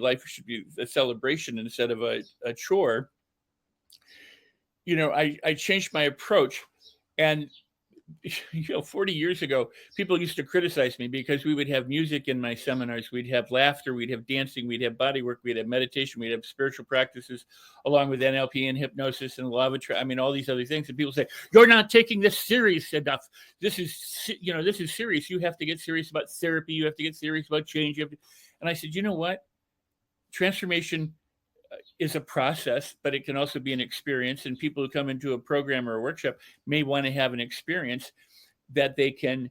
life should be a celebration instead of a chore. I changed my approach. And 40 years ago, people used to criticize me because we would have music in my seminars. We'd have laughter, we'd have dancing, we'd have body work, we'd have meditation, we'd have spiritual practices, along with NLP and hypnosis and law of attraction. I mean, all these other things. And people say, "You're not taking this serious enough. This is serious. You have to get serious about therapy. You have to get serious about change." And I said, you know what? Transformation is a process, but it can also be an experience. And people who come into a program or a workshop may want to have an experience that they can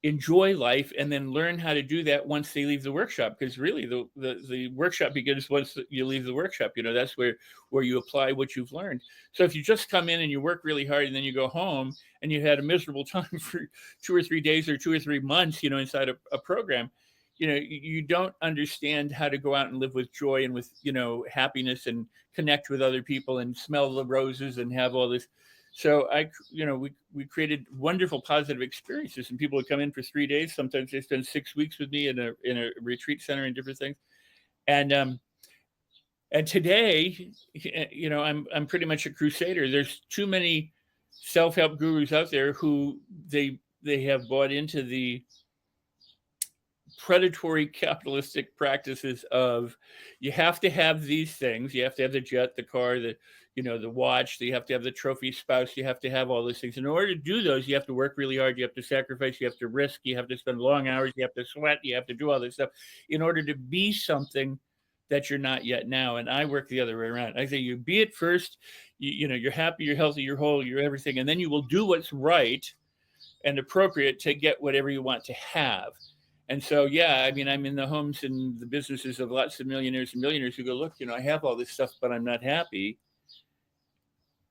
enjoy life and then learn how to do that once they leave the workshop. Because really, the workshop begins once you leave the workshop. That's where you apply what you've learned. So if you just come in and you work really hard and then you go home and you had a miserable time for 2 or 3 days or 2 or 3 months, inside a program, you don't understand how to go out and live with joy and with, happiness and connect with other people and smell the roses and have all this. So we created wonderful positive experiences, and people would come in for 3 days. Sometimes they spend 6 weeks with me in a retreat center and different things. And today, I'm pretty much a crusader. There's too many self-help gurus out there who they have bought into the predatory capitalistic practices of, you have to have these things. You have to have the jet, the car, the watch. You have to have the trophy spouse. You have to have all those things. In order to do those, you have to work really hard. You have to sacrifice. You have to risk. You have to spend long hours. You have to sweat. You have to do all this stuff in order to be something that you're not yet now. And I work the other way around. I say, you be it first. You're happy, you're healthy, you're whole, you're everything. And then you will do what's right and appropriate to get whatever you want to have. And so, yeah, I mean, I'm in the homes and the businesses of lots of millionaires and millionaires who go, look, I have all this stuff, but I'm not happy.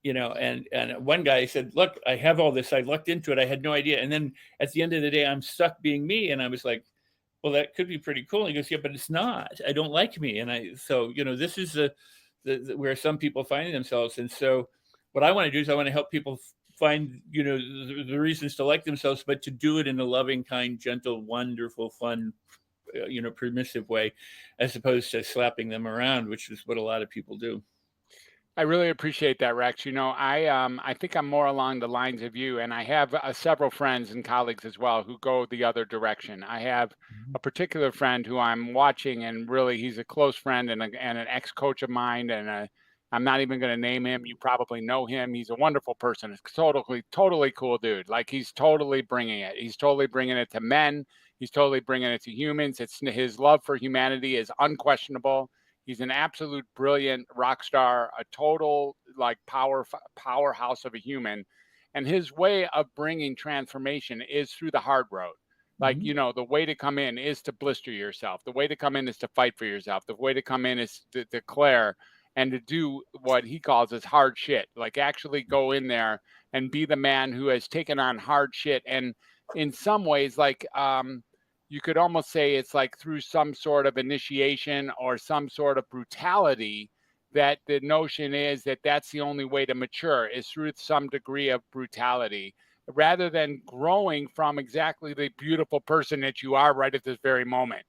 And one guy said, look, I have all this. I looked into it. I had no idea. And then at the end of the day, I'm stuck being me. And I was like, well, that could be pretty cool. And he goes, yeah, but it's not. I don't like me. And so this is the where some people find themselves. And so what I want to do is I want to help people find, the reasons to like themselves, but to do it in a loving, kind, gentle, wonderful, fun, permissive way, as opposed to slapping them around, which is what a lot of people do. I really appreciate that, Rex. I think I'm more along the lines of you, and I have several friends and colleagues as well who go the other direction. I have a particular friend who I'm watching, and really he's a close friend and an ex-coach of mine, and I'm not even going to name him. You probably know him. He's a wonderful person. He's totally cool dude. Like, he's totally bringing it. He's totally bringing it to men. He's totally bringing it to humans. His love for humanity is unquestionable. He's an absolute brilliant rock star, a total powerhouse of a human. And his way of bringing transformation is through the hard road. Like, the way to come in is to blister yourself. The way to come in is to fight for yourself. The way to come in is to declare and to do what he calls as hard shit. Like, actually go in there and be the man who has taken on hard shit. And in some ways, like, you could almost say it's like through some sort of initiation or some sort of brutality, that the notion is that that's the only way to mature, is through some degree of brutality, rather than growing from exactly the beautiful person that you are right at this very moment.